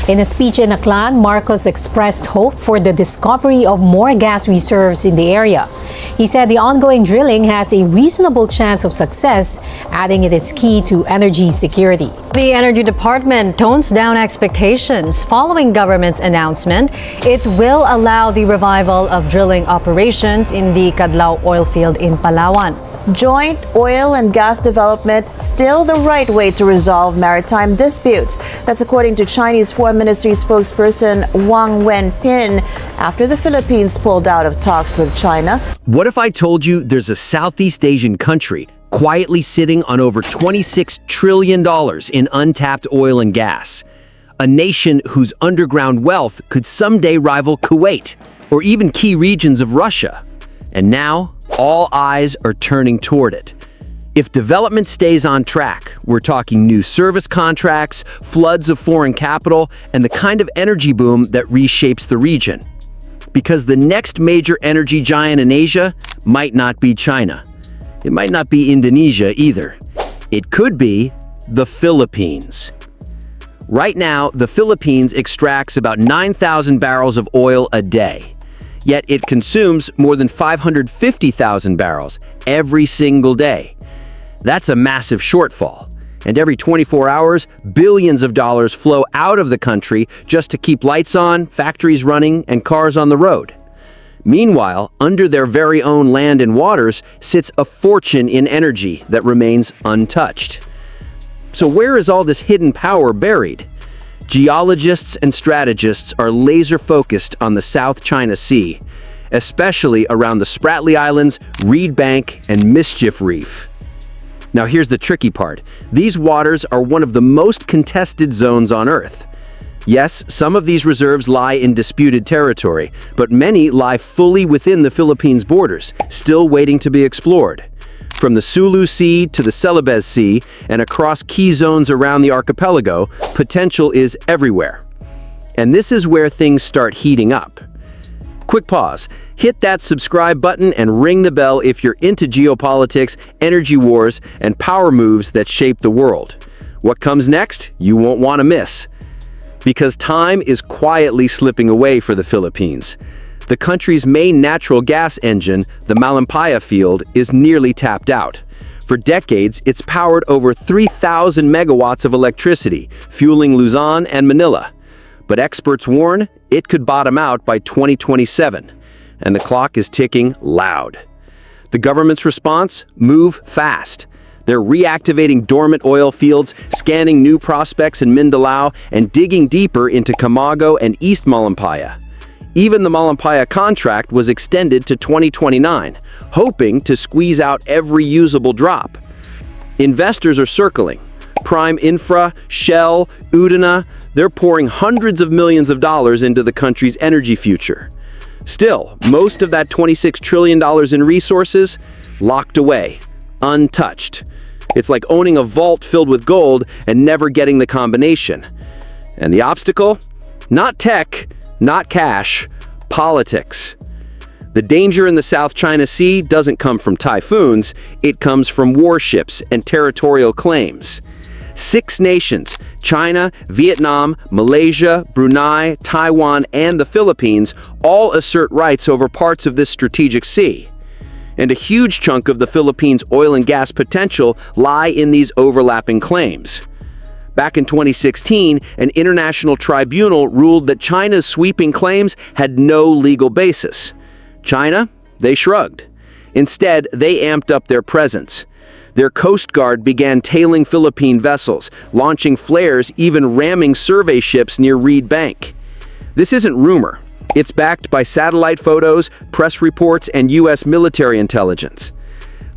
In a speech in Aklan, Marcos expressed hope for the discovery of more gas reserves in the area. He said the ongoing drilling has a reasonable chance of success, adding it is key to energy security. The Energy Department tones down expectations following government's announcement. It will allow the revival of drilling operations in the Cadlao oil field in Palawan. Joint oil and gas development still the right way to resolve maritime disputes. That's according to Chinese Foreign Ministry spokesperson Wang Wenbin after the Philippines pulled out of talks with China. What if I told you there's a Southeast Asian country quietly sitting on over $26 trillion in untapped oil and gas? A nation whose underground wealth could someday rival Kuwait or even key regions of Russia. And now, all eyes are turning toward it. If development stays on track, we're talking new service contracts, floods of foreign capital, and the kind of energy boom that reshapes the region. Because the next major energy giant in Asia might not be China. It might not be Indonesia either. It could be the Philippines. Right now, the Philippines extracts about 9,000 barrels of oil a day. Yet it consumes more than 550,000 barrels every single day. That's a massive shortfall. And every 24 hours, billions of dollars flow out of the country just to keep lights on, factories running, and cars on the road. Meanwhile, under their very own land and waters sits a fortune in energy that remains untouched. So where is all this hidden power buried? Geologists and strategists are laser-focused on the South China Sea, especially around the Spratly Islands, Reed Bank, and Mischief Reef. Now here's the tricky part. These waters are one of the most contested zones on Earth. Yes, some of these reserves lie in disputed territory, but many lie fully within the Philippines' borders, still waiting to be explored. From the Sulu Sea to the Celebes Sea and across key zones around the archipelago, potential is everywhere. And this is where things start heating up. Quick pause. Hit that subscribe button and ring the bell if you're into geopolitics, energy wars, and power moves that shape the world. What comes next, you won't want to miss. Because time is quietly slipping away for the Philippines. The country's main natural gas engine, the Malampaya field, is nearly tapped out. For decades, it's powered over 3,000 megawatts of electricity, fueling Luzon and Manila. But experts warn it could bottom out by 2027, and the clock is ticking loud. The government's response? Move fast. They're reactivating dormant oil fields, scanning new prospects in Mindanao, and digging deeper into Camago and East Malampaya. Even the Malampaya contract was extended to 2029, hoping to squeeze out every usable drop. Investors are circling. Prime Infra, Shell, Udana, they're pouring hundreds of millions of dollars into the country's energy future. Still, most of that $26 trillion in resources, locked away, untouched. It's like owning a vault filled with gold and never getting the combination. And the obstacle? Not tech, not cash, politics. The danger in the South China Sea doesn't come from typhoons, it comes from warships and territorial claims. 6 nations, China, Vietnam, Malaysia, Brunei, Taiwan, and the Philippines, all assert rights over parts of this strategic sea. And a huge chunk of the Philippines' oil and gas potential lie in these overlapping claims. Back in 2016, an international tribunal ruled that China's sweeping claims had no legal basis. China, they shrugged. Instead, they amped up their presence. Their Coast Guard began tailing Philippine vessels, launching flares, even ramming survey ships near Reed Bank. This isn't rumor. It's backed by satellite photos, press reports, and U.S. military intelligence.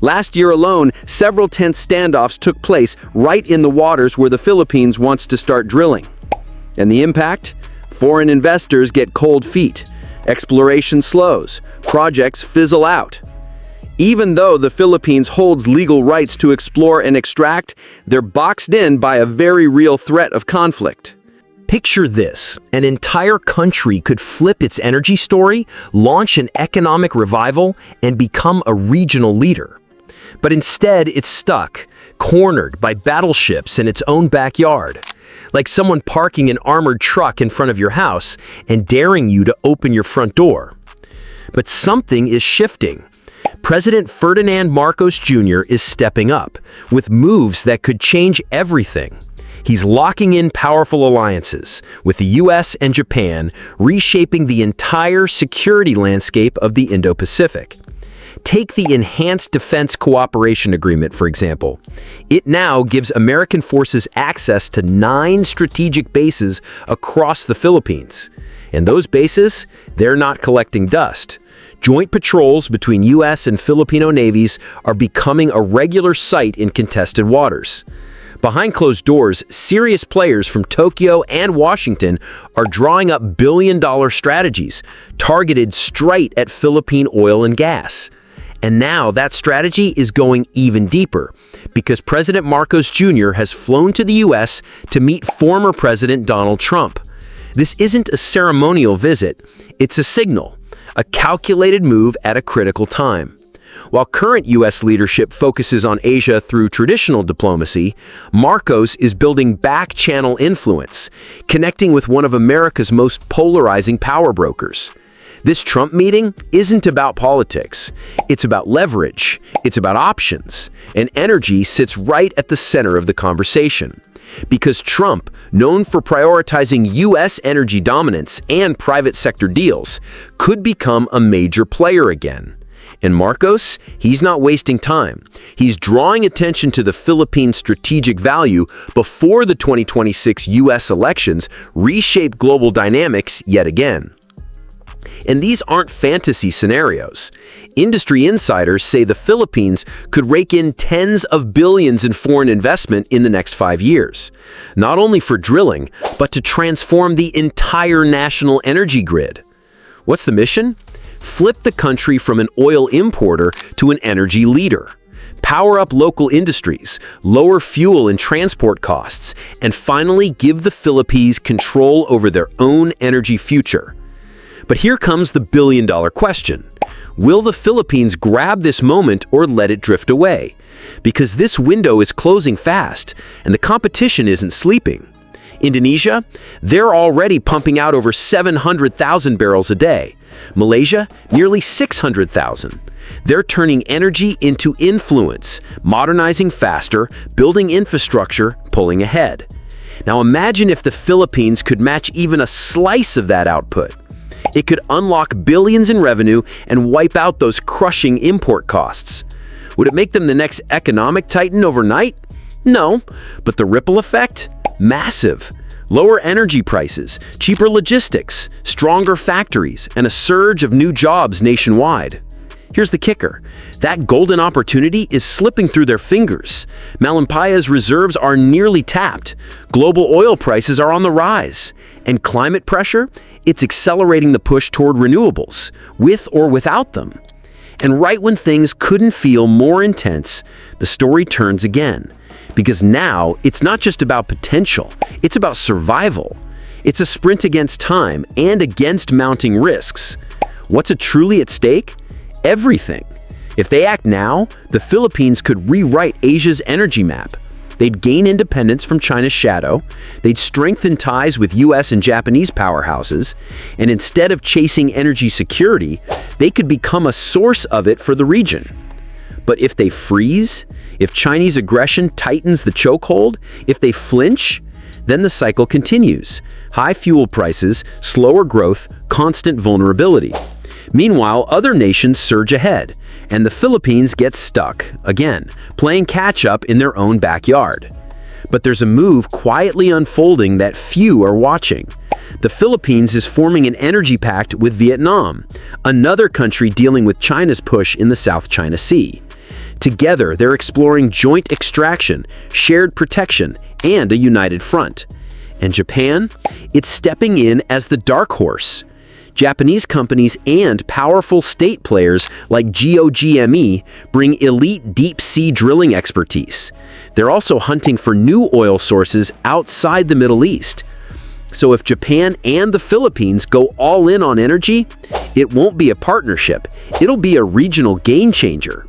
Last year alone, several tense standoffs took place right in the waters where the Philippines wants to start drilling. And the impact? Foreign investors get cold feet. Exploration slows. Projects fizzle out. Even though the Philippines holds legal rights to explore and extract, they're boxed in by a very real threat of conflict. Picture this, an entire country could flip its energy story, launch an economic revival, and become a regional leader. But instead, it's stuck, cornered by battleships in its own backyard. like someone parking an armored truck in front of your house and daring you to open your front door. But something is shifting. President Ferdinand Marcos Jr. is stepping up with moves that could change everything. He's locking in powerful alliances with the US and Japan, reshaping the entire security landscape of the Indo-Pacific. Take the Enhanced Defense Cooperation Agreement, for example. It now gives American forces access to 9 strategic bases across the Philippines. And those bases, they're not collecting dust. Joint patrols between US and Filipino navies are becoming a regular sight in contested waters. Behind closed doors, serious players from Tokyo and Washington are drawing up billion-dollar strategies targeted straight at Philippine oil and gas. And now that strategy is going even deeper because President Marcos Jr. has flown to the US to meet former President Donald Trump. This isn't a ceremonial visit, it's a signal, a calculated move at a critical time. While current U.S. leadership focuses on Asia through traditional diplomacy, Marcos is building back-channel influence, connecting with one of America's most polarizing power brokers. This Trump meeting isn't about politics. It's about leverage. It's about options. And energy sits right at the center of the conversation. Because Trump, known for prioritizing U.S. energy dominance and private sector deals, could become a major player again. And Marcos, he's not wasting time. He's drawing attention to the Philippines' strategic value before the 2026 U.S. elections reshape global dynamics yet again. And these aren't fantasy scenarios. Industry insiders say the Philippines could rake in tens of billions in foreign investment in the next 5 years, not only for drilling, but to transform the entire national energy grid. What's the mission? Flip the country from an oil importer to an energy leader. Power up local industries, lower fuel and transport costs, and finally give the Philippines control over their own energy future. But here comes the billion-dollar question. Will the Philippines grab this moment or let it drift away? Because this window is closing fast, and the competition isn't sleeping. Indonesia, they're already pumping out over 700,000 barrels a day. Malaysia, nearly 600,000. They're turning energy into influence, modernizing faster, building infrastructure, pulling ahead. Now imagine if the Philippines could match even a slice of that output. It could unlock billions in revenue and wipe out those crushing import costs. Would it make them the next economic titan overnight? No, but the ripple effect? Massive. Lower energy prices, cheaper logistics, stronger factories, and a surge of new jobs nationwide. Here's the kicker. That golden opportunity is slipping through their fingers. Malampaya's reserves are nearly tapped. Global oil prices are on the rise. And climate pressure? It's accelerating the push toward renewables, with or without them. And right when things couldn't feel more intense, the story turns again. Because now, it's not just about potential, it's about survival. It's a sprint against time and against mounting risks. What's truly at stake? Everything. If they act now, the Philippines could rewrite Asia's energy map. They'd gain independence from China's shadow, they'd strengthen ties with US and Japanese powerhouses, and instead of chasing energy security, they could become a source of it for the region. But if they freeze, if Chinese aggression tightens the chokehold, if they flinch, then the cycle continues. High fuel prices, slower growth, constant vulnerability. Meanwhile, other nations surge ahead, and the Philippines get stuck, again, playing catch-up in their own backyard. But there's a move quietly unfolding that few are watching. The Philippines is forming an energy pact with Vietnam, another country dealing with China's push in the South China Sea. Together, they're exploring joint extraction, shared protection, and a united front. And Japan? It's stepping in as the dark horse. Japanese companies and powerful state players like GOGME bring elite deep-sea drilling expertise. They're also hunting for new oil sources outside the Middle East. So if Japan and the Philippines go all in on energy, it won't be a partnership. It'll be a regional game changer.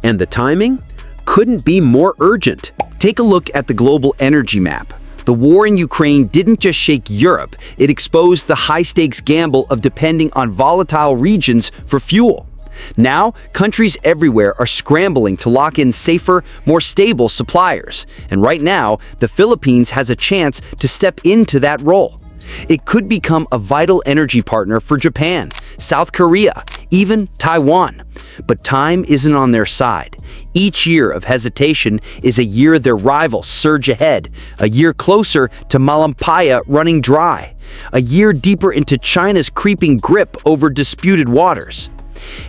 And the timing couldn't be more urgent. Take a look at the global energy map. The war in Ukraine didn't just shake Europe, it exposed the high-stakes gamble of depending on volatile regions for fuel. Now, countries everywhere are scrambling to lock in safer, more stable suppliers. And right now, the Philippines has a chance to step into that role. It could become a vital energy partner for Japan, South Korea, even Taiwan. But time isn't on their side. Each year of hesitation is a year their rivals surge ahead, a year closer to Malampaya running dry, a year deeper into China's creeping grip over disputed waters.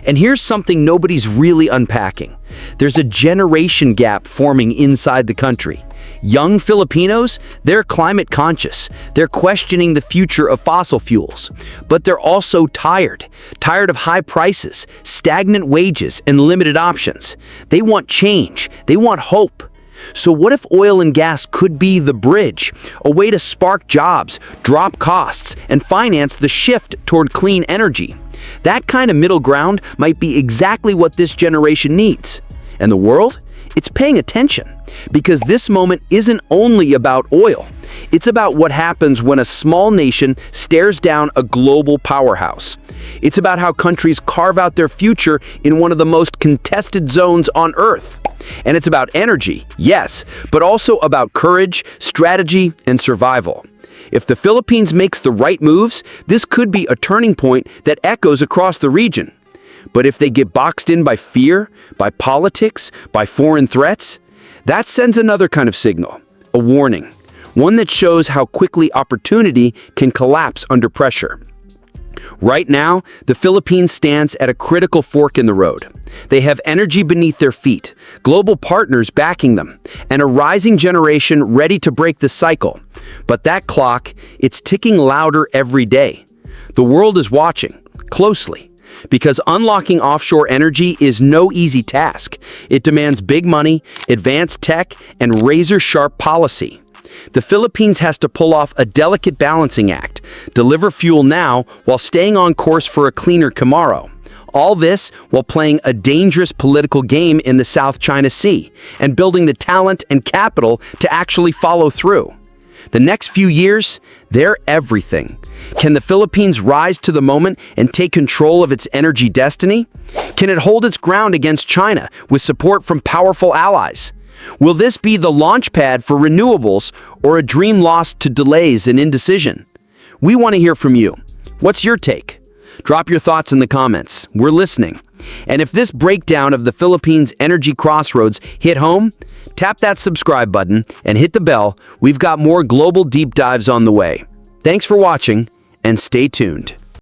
And here's something nobody's really unpacking. There's a generation gap forming inside the country. Young Filipinos, they're climate conscious. They're questioning the future of fossil fuels. But they're also tired of high prices, stagnant wages, and limited options. They want change. They want hope. So what if oil and gas could be the bridge, a way to spark jobs, drop costs, and finance the shift toward clean energy? That kind of middle ground might be exactly what this generation needs. And the world? It's paying attention, because this moment isn't only about oil. It's about what happens when a small nation stares down a global powerhouse. It's about how countries carve out their future in one of the most contested zones on Earth. And it's about energy, yes, but also about courage, strategy, and survival. If the Philippines makes the right moves, this could be a turning point that echoes across the region. But if they get boxed in by fear, by politics, by foreign threats, that sends another kind of signal, a warning, one that shows how quickly opportunity can collapse under pressure. Right now, the Philippines stands at a critical fork in the road. They have energy beneath their feet, global partners backing them, and a rising generation ready to break the cycle. But that clock, it's ticking louder every day. The world is watching, closely. Because unlocking offshore energy is no easy task. It demands big money, advanced tech, and razor-sharp policy. The Philippines has to pull off a delicate balancing act, deliver fuel now while staying on course for a cleaner tomorrow. All this while playing a dangerous political game in the South China Sea and building the talent and capital to actually follow through. The next few years, they're everything. Can the Philippines rise to the moment and take control of its energy destiny? Can it hold its ground against China with support from powerful allies? Will this be the launchpad for renewables or a dream lost to delays and indecision? We want to hear from you. What's your take? Drop your thoughts in the comments. We're listening. And if this breakdown of the Philippines' energy crossroads hit home, tap that subscribe button and hit the bell. We've got more global deep dives on the way. Thanks for watching, and stay tuned.